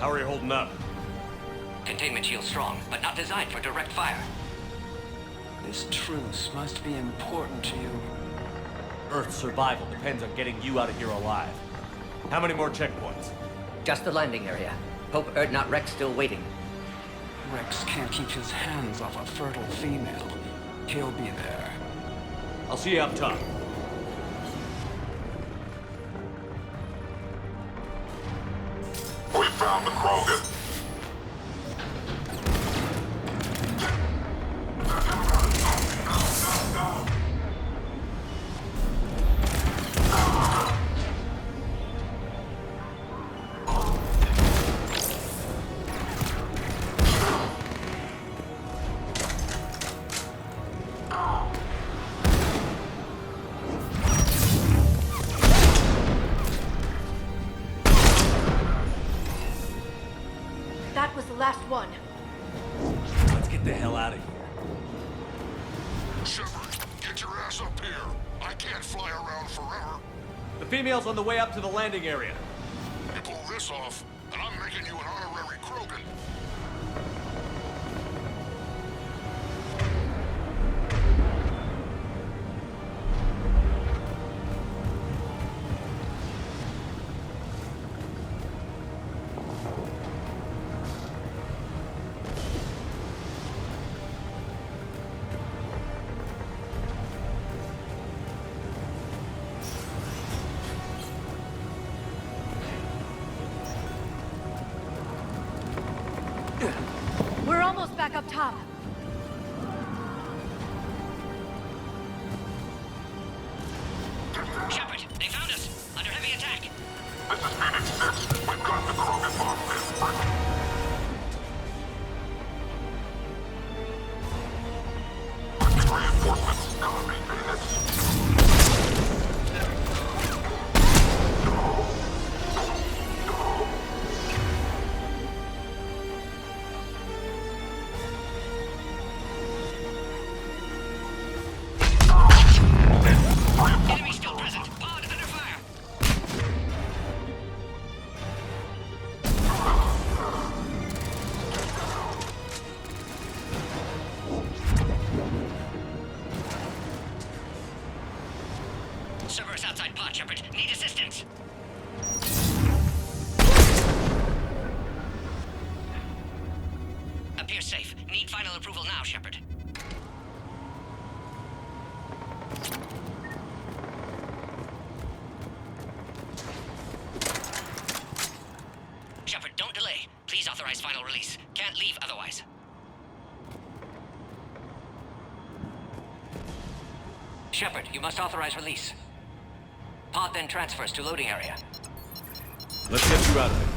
How are you holding up? Containment shield strong, but not designed for direct fire. This truce must be important to you. Earth's survival depends on getting you out of here alive. How many more checkpoints? Just the landing area. Hope Erdnot Rex still waiting. Rex can't keep his hands off a fertile female. He'll be there. I'll see you up top. We found the Krogan. That was the last one. Let's get the hell out of here. Shepard, get your ass up here. I can't fly around forever. The female's on the way up to the landing area. You pull this off, and I'm making you an honorary Krogan. We're almost back up top. Shepard, they found us! Under heavy attack! This is Phoenix 6. We've got the Krogan bomb in. Reinforcements coming, Phoenix. Enemy still present! Pod under fire! Servers outside pod, Shepard. Need assistance. Appears safe. Need final approval now, Shepard. Shepard, don't delay. Please authorize final release. Can't leave otherwise. Shepard, you must authorize release. Pod then transfers to loading area. Let's get you out of there.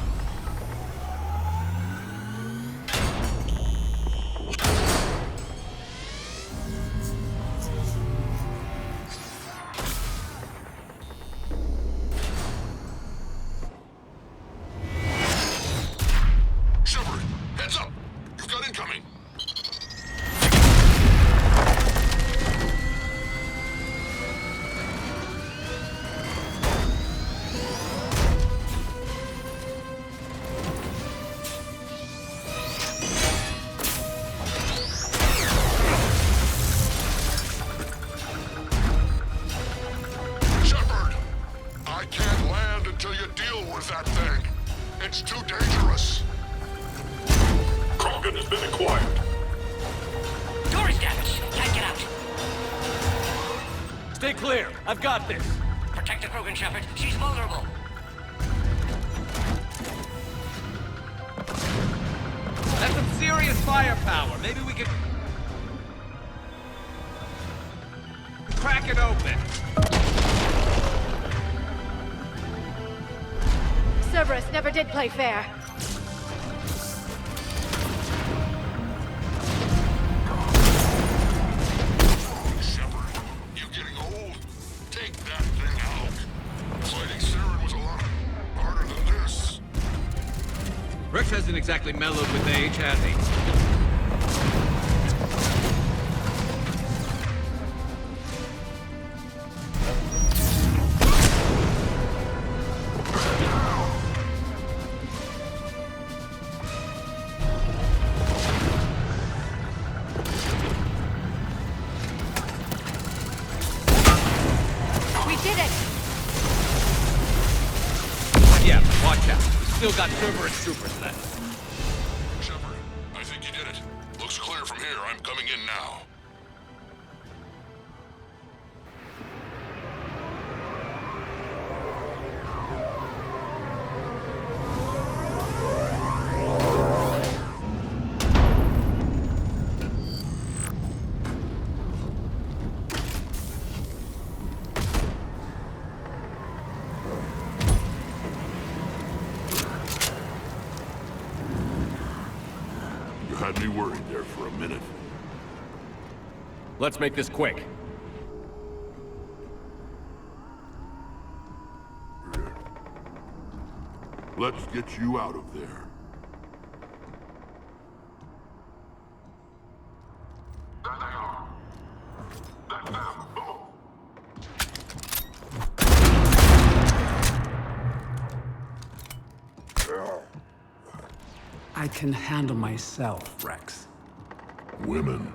Shepard, heads up. You've got incoming. Shepard, I can't land until you deal with that thing. It's too dangerous. Krogan has been acquired. Door is damaged. Can't get out. Stay clear. I've got this. Protect the Krogan, Shepard. She's vulnerable. That's some serious firepower. Maybe we could crack it open. Cerberus never did play fair. Shepard, you getting old? Take that thing out. Fighting Saren was a lot harder than this. Rex hasn't exactly mellowed with age, has he? Yeah, but watch out. We still got Cerberus troopers left. Shepard, I think you did it. Looks clear from here. I'm coming in now. You had me worried there for a minute. Let's make this quick. Let's get you out of there. There they are. That's them. I can handle myself, Rex. Women.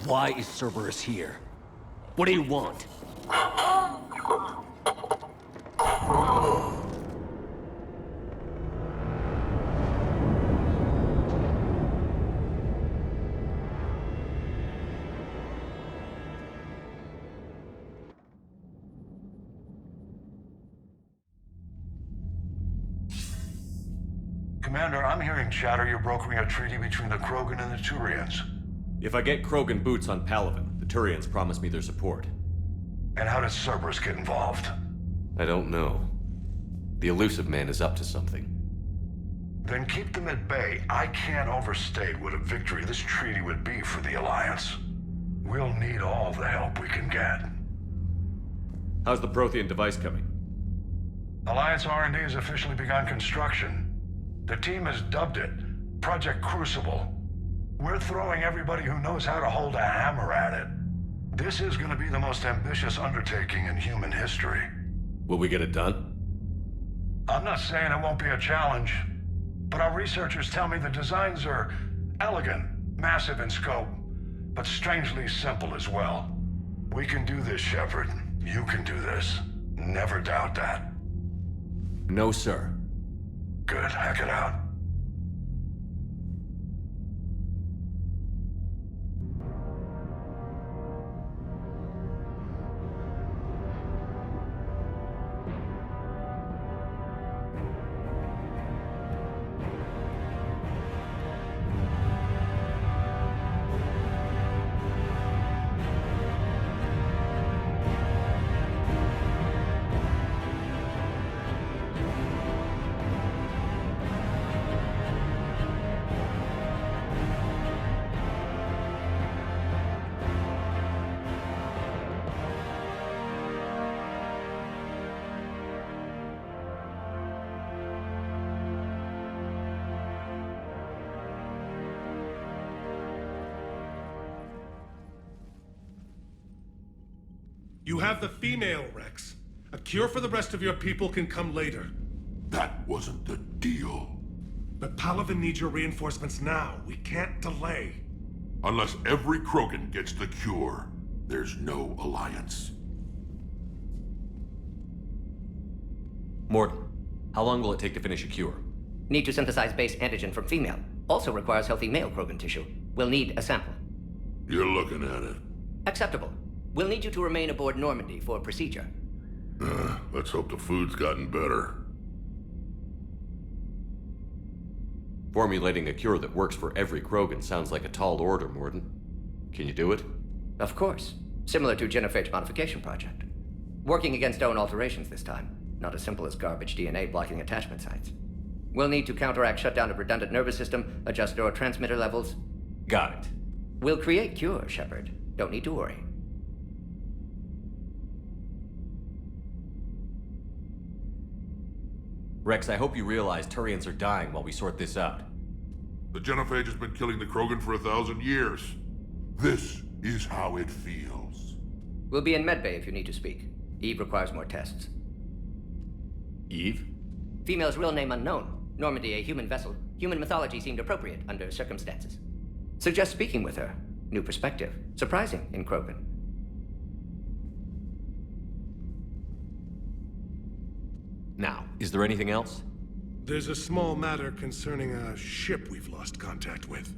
Why is Cerberus here? What do you want? Commander, I'm hearing chatter you're brokering a treaty between the Krogan and the Turians. If I get Krogan boots on Palaven, the Turians promise me their support. And how does Cerberus get involved? I don't know. The elusive man is up to something. Then keep them at bay. I can't overstate what a victory this treaty would be for the Alliance. We'll need all the help we can get. How's the Prothean device coming? Alliance R&D has officially begun construction. The team has dubbed it Project Crucible. We're throwing everybody who knows how to hold a hammer at it. This is going to be the most ambitious undertaking in human history. Will we get it done? I'm not saying it won't be a challenge, but our researchers tell me the designs are elegant, massive in scope, but strangely simple as well. We can do this, Shepard. You can do this. Never doubt that. No, sir. Good, hack it out. You have the female, Rex. A cure for the rest of your people can come later. That wasn't the deal. But Palaven needs your reinforcements now. We can't delay. Unless every Krogan gets the cure, there's no alliance. Morton, how long will it take to finish a cure? Need to synthesize base antigen from female. Also requires healthy male Krogan tissue. We'll need a sample. You're looking at it. Acceptable. We'll need you to remain aboard Normandy for procedure. Let's hope the food's gotten better. Formulating a cure that works for every Krogan sounds like a tall order, Morton. Can you do it? Of course. Similar to Genophage modification project. Working against own alterations this time. Not as simple as garbage DNA blocking attachment sites. We'll need to counteract shutdown of redundant nervous system, adjust neurotransmitter levels. Got it. We'll create cure, Shepard. Don't need to worry. Rex, I hope you realize Turians are dying while we sort this out. The Genophage has been killing the Krogan for 1,000 years. This is how it feels. We'll be in medbay if you need to speak. Eve requires more tests. Eve? Female's real name unknown. Normandy, a human vessel. Human mythology seemed appropriate under circumstances. Suggest speaking with her. New perspective. Surprising in Krogan. Now, is there anything else? There's a small matter concerning a ship we've lost contact with.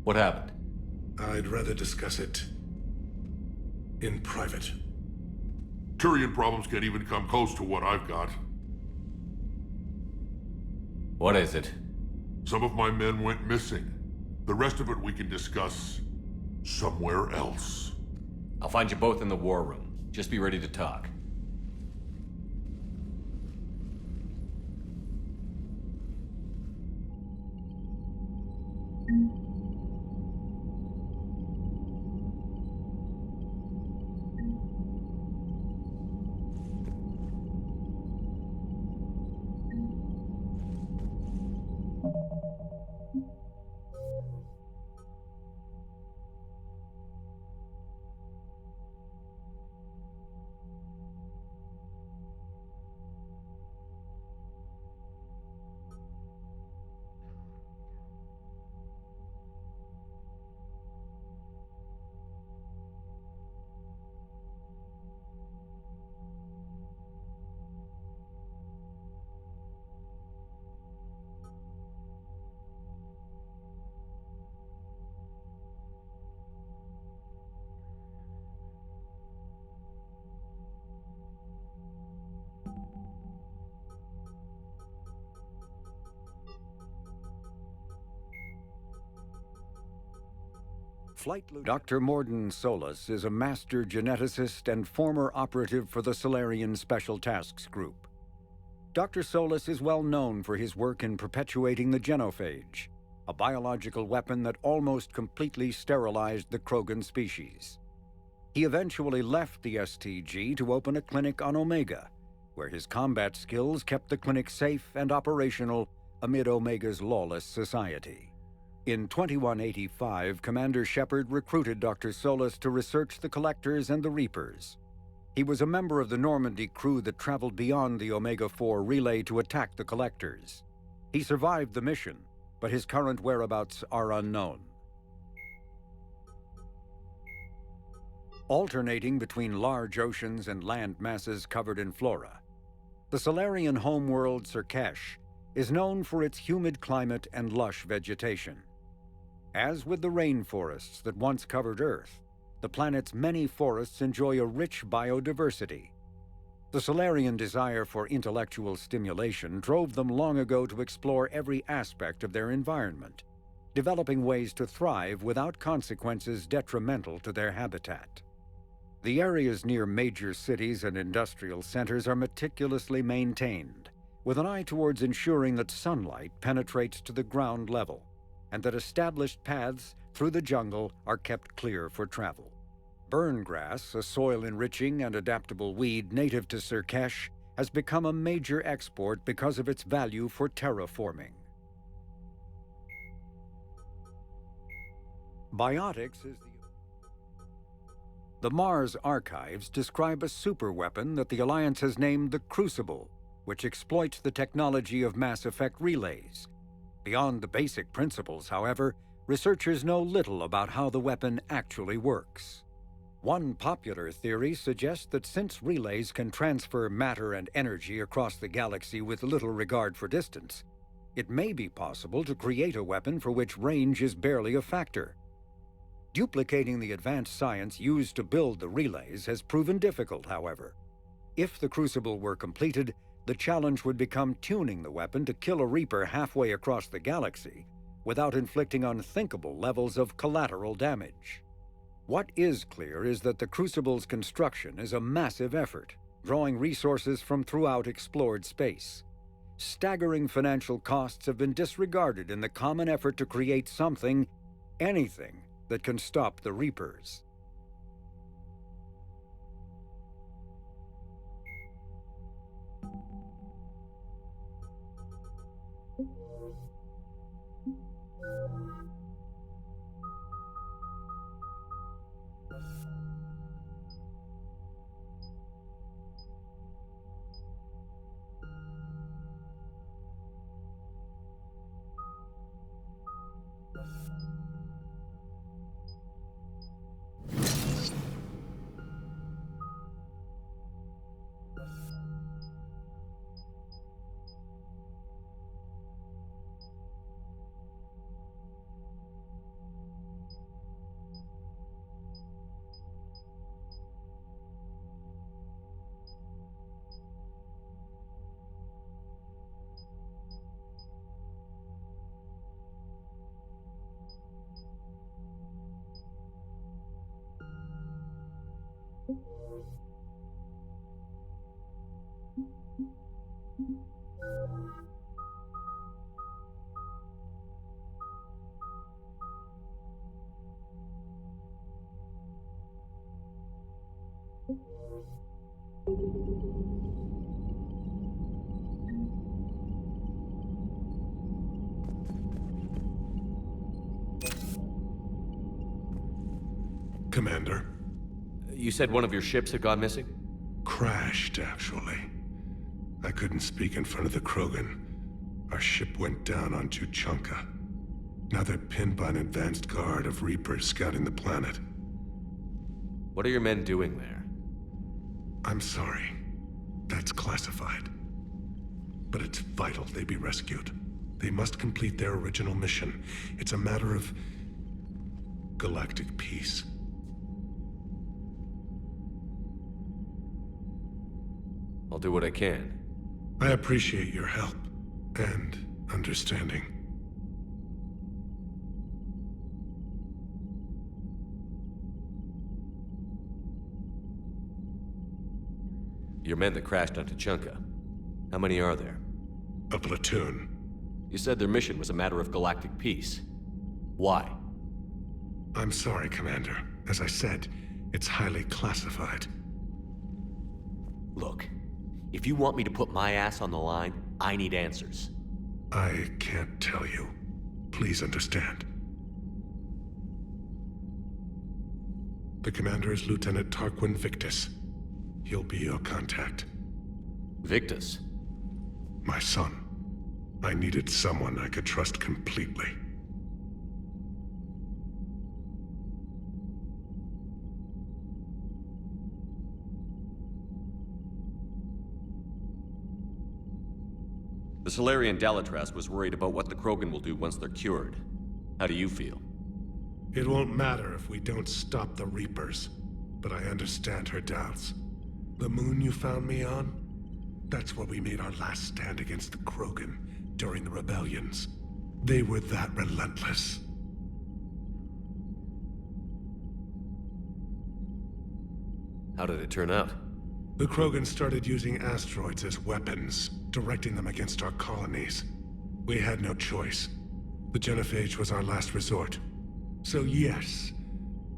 What happened? I'd rather discuss it in private. Turian problems can't even come close to what I've got. What is it? Some of my men went missing. The rest of it we can discuss somewhere else. I'll find you both in the war room. Just be ready to talk. Dr. Morden Solus is a master geneticist and former operative for the Solarian Special Tasks Group. Dr. Solus is well known for his work in perpetuating the genophage, a biological weapon that almost completely sterilized the Krogan species. He eventually left the STG to open a clinic on Omega, where his combat skills kept the clinic safe and operational amid Omega's lawless society. In 2185, Commander Shepard recruited Dr. Solus to research the Collectors and the Reapers. He was a member of the Normandy crew that traveled beyond the Omega-4 relay to attack the Collectors. He survived the mission, but his current whereabouts are unknown. Alternating between large oceans and land masses covered in flora, the Solarian homeworld Surkesh is known for its humid climate and lush vegetation. As with the rainforests that once covered Earth, the planet's many forests enjoy a rich biodiversity. The Solarian desire for intellectual stimulation drove them long ago to explore every aspect of their environment, developing ways to thrive without consequences detrimental to their habitat. The areas near major cities and industrial centers are meticulously maintained, with an eye towards ensuring that sunlight penetrates to the ground level, and that established paths through the jungle are kept clear for travel. Burngrass, a soil-enriching and adaptable weed native to Surkesh, has become a major export because of its value for terraforming. Biotics is the Mars archives describe a superweapon that the Alliance has named the Crucible, which exploits the technology of Mass Effect relays. Beyond the basic principles, however, researchers know little about how the weapon actually works. One popular theory suggests that since relays can transfer matter and energy across the galaxy with little regard for distance, it may be possible to create a weapon for which range is barely a factor. Duplicating the advanced science used to build the relays has proven difficult, however. If the Crucible were completed, the challenge would become tuning the weapon to kill a Reaper halfway across the galaxy without inflicting unthinkable levels of collateral damage. What is clear is that the Crucible's construction is a massive effort, drawing resources from throughout explored space. Staggering financial costs have been disregarded in the common effort to create something, anything, that can stop the Reapers. Commander. You said one of your ships had gone missing? Crashed, actually. I couldn't speak in front of the Krogan. Our ship went down on Tuchanka. Now they're pinned by an advanced guard of Reapers scouting the planet. What are your men doing there? I'm sorry. That's classified. But it's vital they be rescued. They must complete their original mission. It's a matter of galactic peace. I'll do what I can. I appreciate your help and understanding. Your men that crashed on Tuchanka. How many are there? A platoon. You said their mission was a matter of galactic peace. Why? I'm sorry, Commander. As I said, it's highly classified. Look, if you want me to put my ass on the line, I need answers. I can't tell you. Please understand. The commander is Lieutenant Tarquin Victus. He'll be your contact. Victus? My son. I needed someone I could trust completely. The Solarian Dalitras was worried about what the Krogan will do once they're cured. How do you feel? It won't matter if we don't stop the Reapers, but I understand her doubts. The moon you found me on? That's where we made our last stand against the Krogan during the rebellions. They were that relentless. How did it turn out? The Krogans started using asteroids as weapons, directing them against our colonies. We had no choice. The genophage was our last resort. So yes,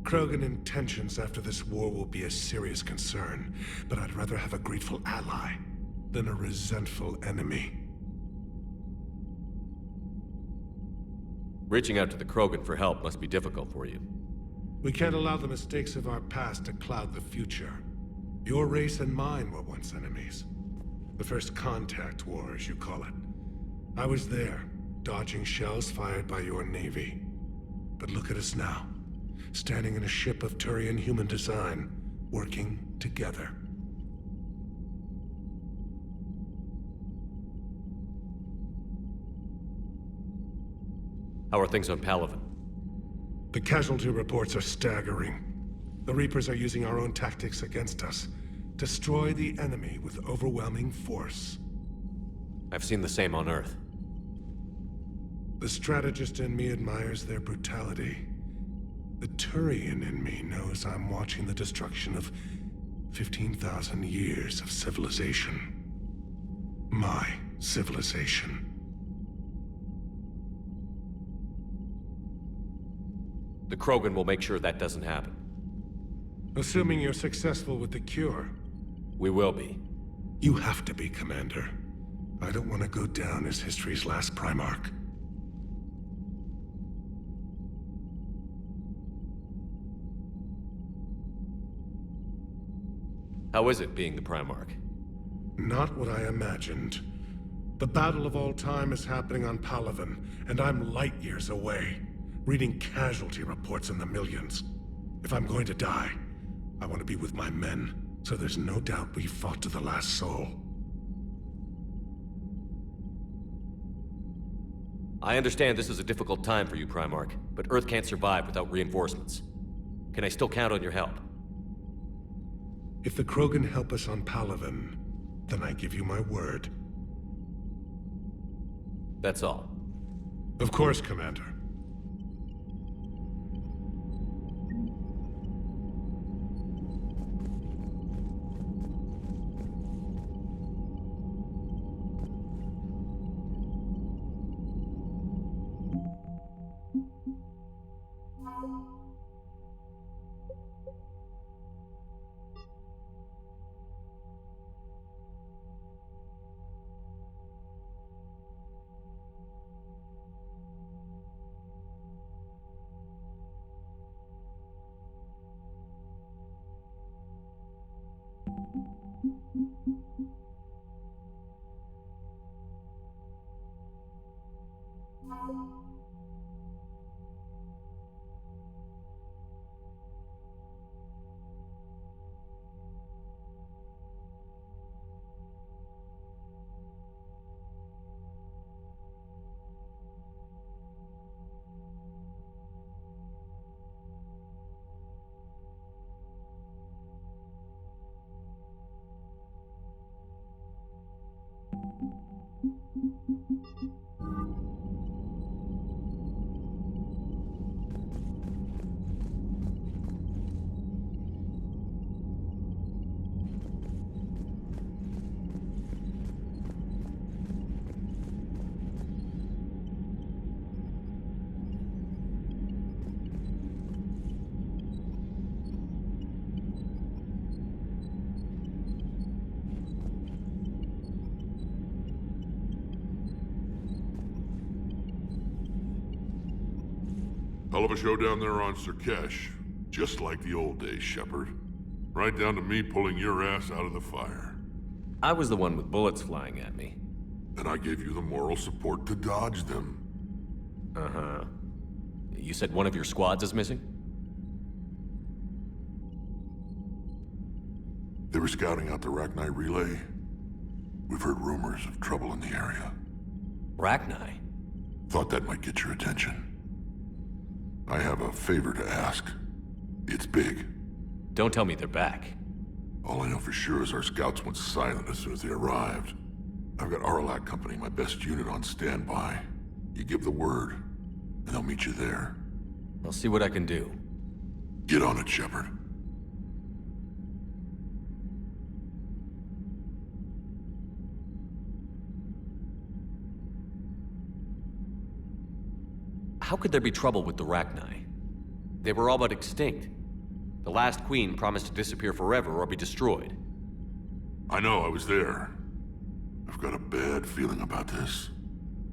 Krogan intentions after this war will be a serious concern, but I'd rather have a grateful ally than a resentful enemy. Reaching out to the Krogan for help must be difficult for you. We can't allow the mistakes of our past to cloud the future. Your race and mine were once enemies. The first contact war, as you call it. I was there, dodging shells fired by your navy. But look at us now, standing in a ship of Turian human design, working together. How are things on Palaven? The casualty reports are staggering. The Reapers are using our own tactics against us. Destroy the enemy with overwhelming force. I've seen the same on Earth. The strategist in me admires their brutality. The Turian in me knows I'm watching the destruction of 15,000 years of civilization. My civilization. The Krogan will make sure that doesn't happen. Assuming you're successful with the cure. We will be. You have to be, Commander. I don't want to go down as history's last Primarch. How is it being the Primarch? Not what I imagined. The battle of all time is happening on Palaven, and I'm light years away, reading casualty reports in the millions. If I'm going to die, I want to be with my men, so there's no doubt we fought to the last soul. I understand this is a difficult time for you, Primarch, but Earth can't survive without reinforcements. Can I still count on your help? If the Krogan help us on Palaven, then I give you my word. That's all. Of course, Commander. Hell of a show down there on Surkesh. Just like the old days, Shepard. Right down to me pulling your ass out of the fire. I was the one with bullets flying at me. And I gave you the moral support to dodge them. Uh-huh. You said one of your squads is missing? They were scouting out the Rachni relay. We've heard rumors of trouble in the area. Rachni? Thought that might get your attention. I have a favor to ask. It's big. Don't tell me they're back. All I know for sure is our scouts went silent as soon as they arrived. I've got Arlac Company, my best unit, on standby. You give the word, and they'll meet you there. I'll see what I can do. Get on it, Shepard. How could there be trouble with the Rachni? They were all but extinct. The last queen promised to disappear forever or be destroyed. I know, I was there. I've got a bad feeling about this.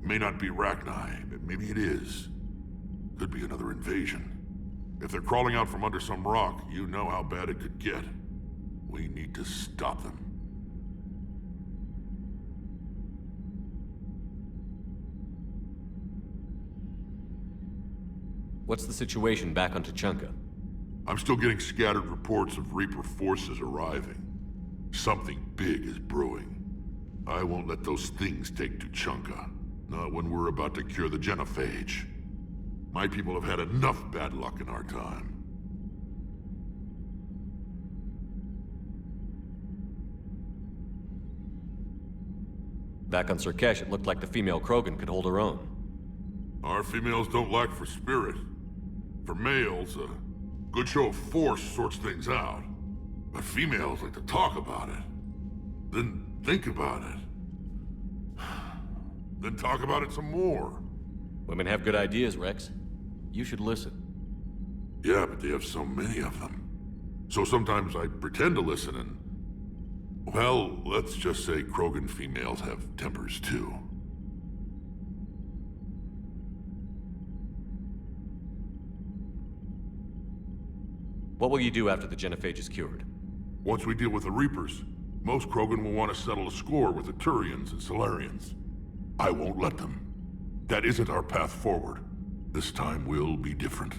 It may not be Rachni, but maybe it is. Could be another invasion. If they're crawling out from under some rock, you know how bad it could get. We need to stop them. What's the situation back on Tuchanka? I'm still getting scattered reports of Reaper forces arriving. Something big is brewing. I won't let those things take Tuchanka. Not when we're about to cure the genophage. My people have had enough bad luck in our time. Back on Surkesh, it looked like the female Krogan could hold her own. Our females don't lack for spirit. For males, a good show of force sorts things out. But females like to talk about it. Then think about it. Then talk about it some more. Women have good ideas, Rex. You should listen. Yeah, but they have so many of them. So sometimes I pretend to listen and... Well, let's just say Krogan females have tempers too. What will you do after the genophage is cured? Once we deal with the Reapers, most Krogan will want to settle a score with the Turians and Solarians. I won't let them. That isn't our path forward. This time will be different.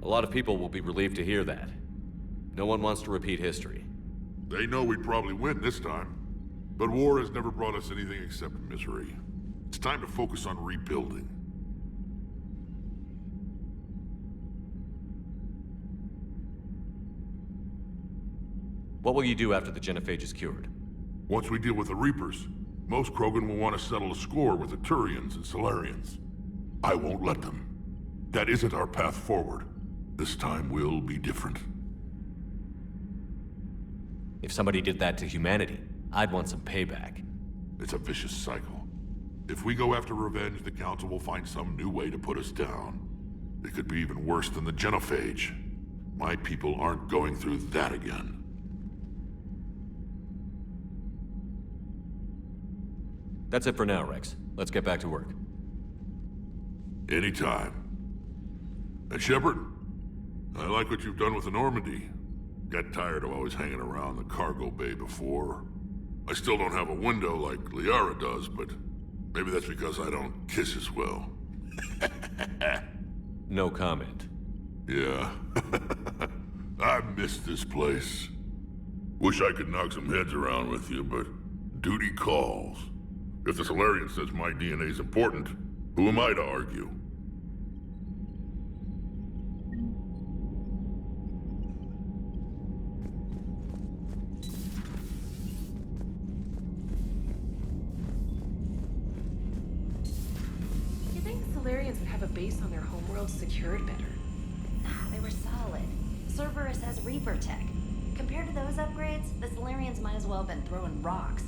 A lot of people will be relieved to hear that. No one wants to repeat history. They know we'd probably win this time. But war has never brought us anything except misery. It's time to focus on rebuilding. What will you do after the genophage is cured? Once we deal with the Reapers, most Krogan will want to settle a score with the Turians and Solarians. I won't let them. That isn't our path forward. This time will be different. If somebody did that to humanity, I'd want some payback. It's a vicious cycle. If we go after revenge, the Council will find some new way to put us down. It could be even worse than the genophage. My people aren't going through that again. That's it for now, Rex. Let's get back to work. Anytime. And Shepard, I like what you've done with the Normandy. Got tired of always hanging around the cargo bay before. I still don't have a window like Liara does, but maybe that's because I don't kiss as well. No comment. Yeah. I miss this place. Wish I could knock some heads around with you, but duty calls. If the Solarian says my DNA's important, who am I to argue? You think Solarians would have a base on their homeworld secured better? They were solid. Cerberus has Reaper tech. Compared to those upgrades, the Solarians might as well have been throwing rocks.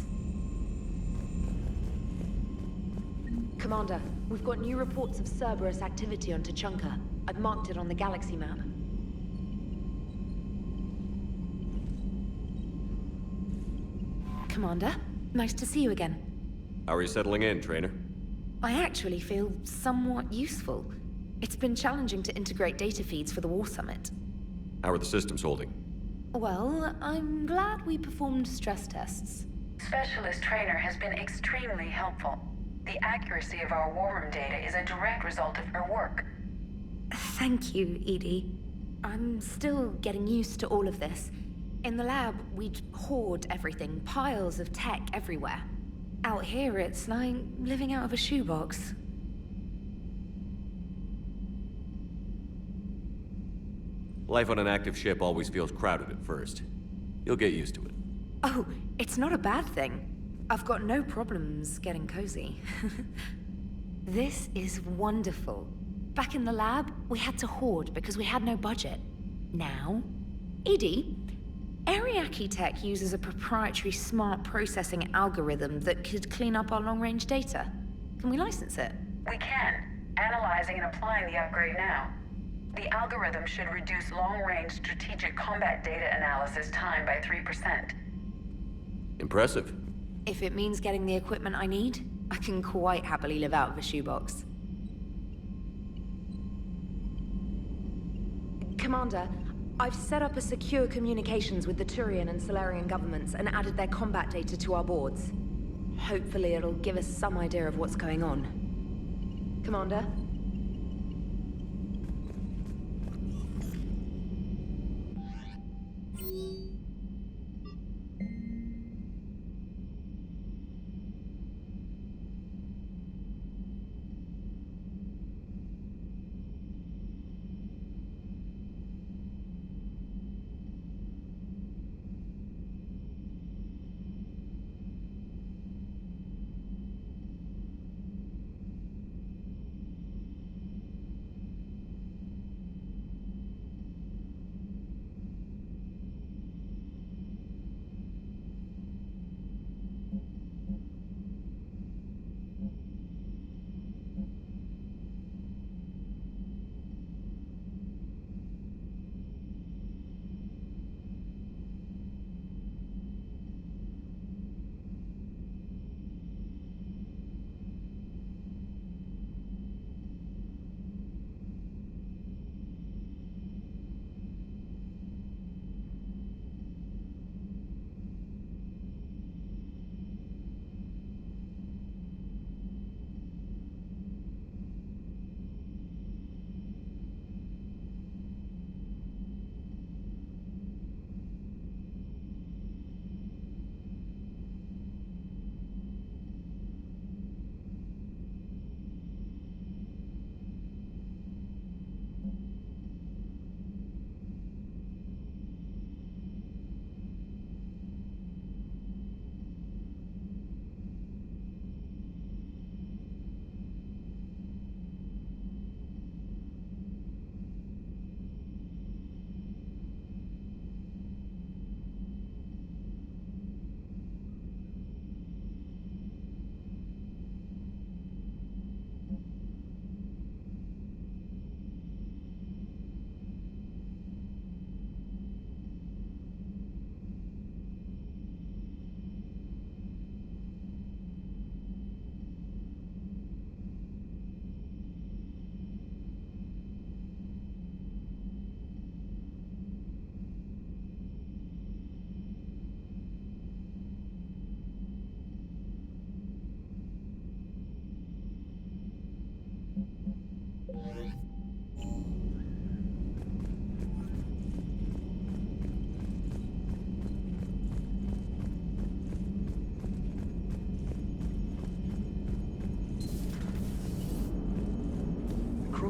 Commander, we've got new reports of Cerberus activity on Tuchanka. I've marked it on the galaxy map. Commander, nice to see you again. How are you settling in, Trainer? I actually feel somewhat useful. It's been challenging to integrate data feeds for the War Summit. How are the systems holding? Well, I'm glad we performed stress tests. Specialist Trainer has been extremely helpful. The accuracy of our war room data is a direct result of her work. Thank you, Edie. I'm still getting used to all of this. In the lab, we'd hoard everything, piles of tech everywhere. Out here, it's like living out of a shoebox. Life on an active ship always feels crowded at first. You'll get used to it. Oh, it's not a bad thing. I've got no problems getting cozy. This is wonderful. Back in the lab, we had to hoard because we had no budget. Now, Edie, Ariake Tech uses a proprietary smart processing algorithm that could clean up our long-range data. Can we license it? We can. Analyzing and applying the upgrade now. The algorithm should reduce long-range strategic combat data analysis time by 3%. Impressive. If it means getting the equipment I need, I can quite happily live out of a shoebox. Commander, I've set up a secure communications with the Turian and Solarian governments and added their combat data to our boards. Hopefully it'll give us some idea of what's going on. Commander?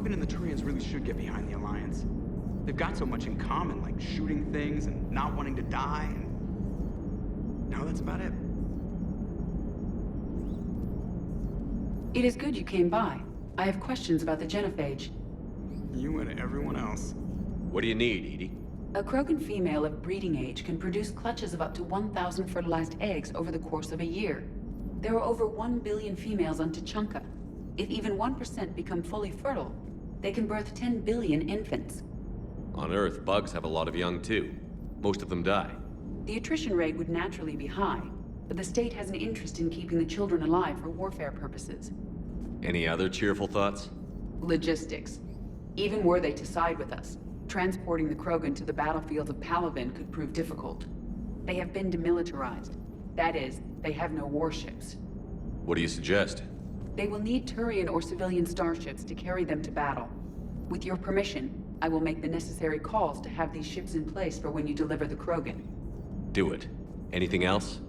Krogan and the Turians really should get behind the Alliance. They've got so much in common, like shooting things and not wanting to die, and now that's about it. It is good you came by. I have questions about the genophage. You and everyone else. What do you need, Edie? A Krogan female of breeding age can produce clutches of up to 1,000 fertilized eggs over the course of a year. There are over 1 billion females on Tuchanka. If even 1% become fully fertile, they can birth 10 billion infants. On Earth, bugs have a lot of young too. Most of them die. The attrition rate would naturally be high, but the state has an interest in keeping the children alive for warfare purposes. Any other cheerful thoughts? Logistics. Even were they to side with us, transporting the Krogan to the battlefields of Palaven could prove difficult. They have been demilitarized. That is, they have no warships. What do you suggest? They will need Turian or civilian starships to carry them to battle. With your permission, I will make the necessary calls to have these ships in place for when you deliver the Krogan. Do it. Anything else?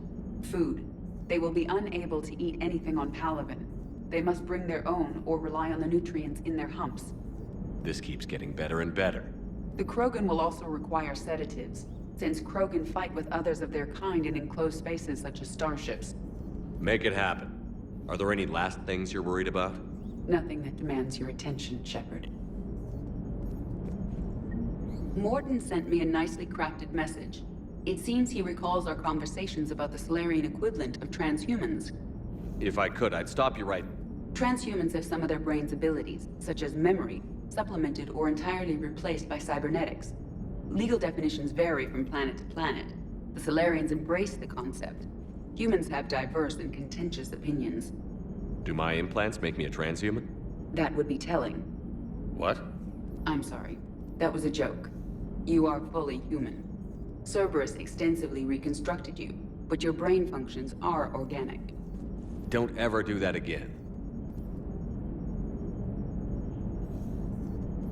Food. They will be unable to eat anything on Palaven. They must bring their own or rely on the nutrients in their humps. This keeps getting better and better. The Krogan will also require sedatives, since Krogan fight with others of their kind in enclosed spaces such as starships. Make it happen. Are there any last things you're worried about? Nothing that demands your attention, Shepard. Morton sent me a nicely crafted message. It seems he recalls our conversations about the Solarian equivalent of transhumans. If I could, I'd stop you right... Transhumans have some of their brain's abilities, such as memory, supplemented or entirely replaced by cybernetics. Legal definitions vary from planet to planet. The Solarians embrace the concept. Humans have diverse and contentious opinions. Do my implants make me a transhuman? That would be telling. What? I'm sorry. That was a joke. You are fully human. Cerberus extensively reconstructed you, but your brain functions are organic. Don't ever do that again.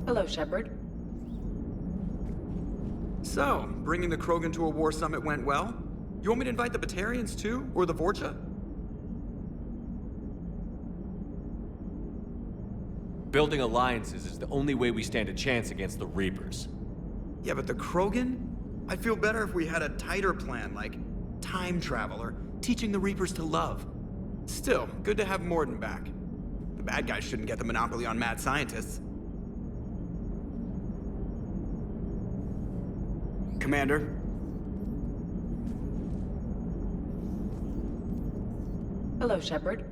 Hello, Shepard. So, bringing the Krogan to a war summit went well? You want me to invite the Batarians too? Or the Vorcha? Building alliances is the only way we stand a chance against the Reapers. Yeah, but the Krogan? I'd feel better if we had a tighter plan, like time travel or teaching the Reapers to love. Still, good to have Morden back. The bad guys shouldn't get the monopoly on mad scientists. Commander? Hello, Shepard.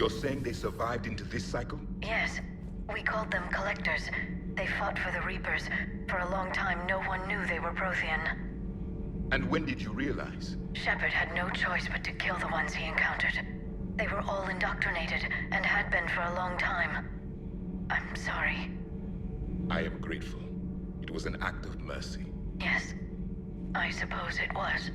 You're saying they survived into this cycle? Yes. We called them Collectors. They fought for the Reapers. For a long time, no one knew they were Prothean. And when did you realize? Shepard had no choice but to kill the ones he encountered. They were all indoctrinated, and had been for a long time. I'm sorry. I am grateful. It was an act of mercy. Yes. I suppose it was.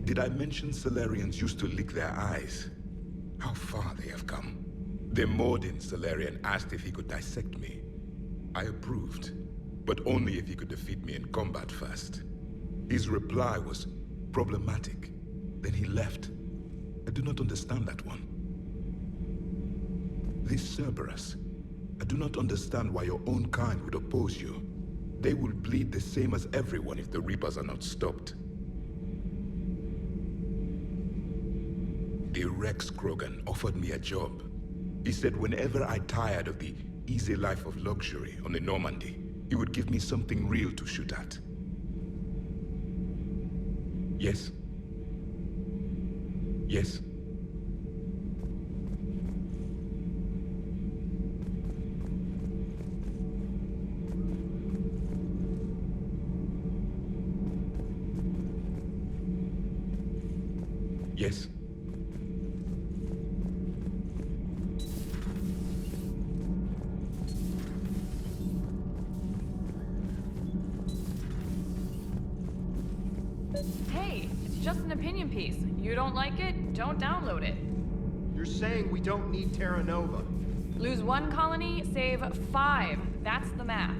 Did I mention Solarians used to lick their eyes? How far they have come. The Morden Solarian asked if he could dissect me. I approved, but only if he could defeat me in combat first. His reply was problematic. Then he left. I do not understand that one. This Cerberus, I do not understand why your own kind would oppose you. They will bleed the same as everyone if the Reapers are not stopped. A Rex Krogan offered me a job. He said whenever I tired of the easy life of luxury on the Normandy, he would give me something real to shoot at. Yes? Yes? Yes? it's just an opinion piece. You don't like it, don't download it. You're saying we don't need Terra Nova. Lose 1 colony, save 5. That's the math.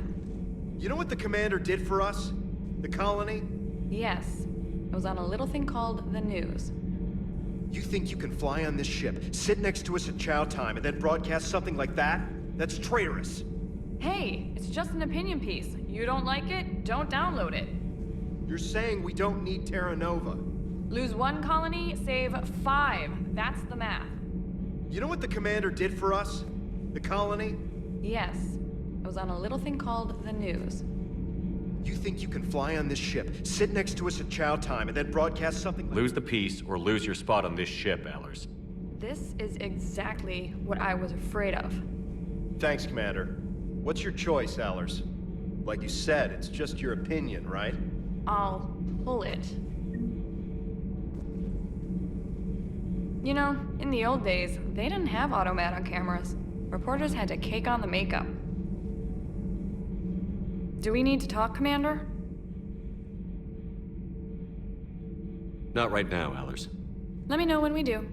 You know what the commander did for us? The colony? Yes. It was on a little thing called the news. You think you can fly on this ship, sit next to us at chow time, and then broadcast something like that? That's traitorous. Hey, it's just an opinion piece. You don't like it, don't download it. You're saying we don't need Terra Nova. Lose 1 colony, save 5. That's the math. You know what the commander did for us? The colony? Yes. It was on a little thing called the news. You think you can fly on this ship, sit next to us at chow time, and then broadcast something like... Lose the peace or lose your spot on this ship, Allers. This is exactly what I was afraid of. Thanks, Commander. What's your choice, Allers? Like you said, it's just your opinion, right? I'll pull it. You know, in the old days, they didn't have automat on cameras. Reporters had to cake on the makeup. Do we need to talk, Commander? Not right now, Allers. Let me know when we do.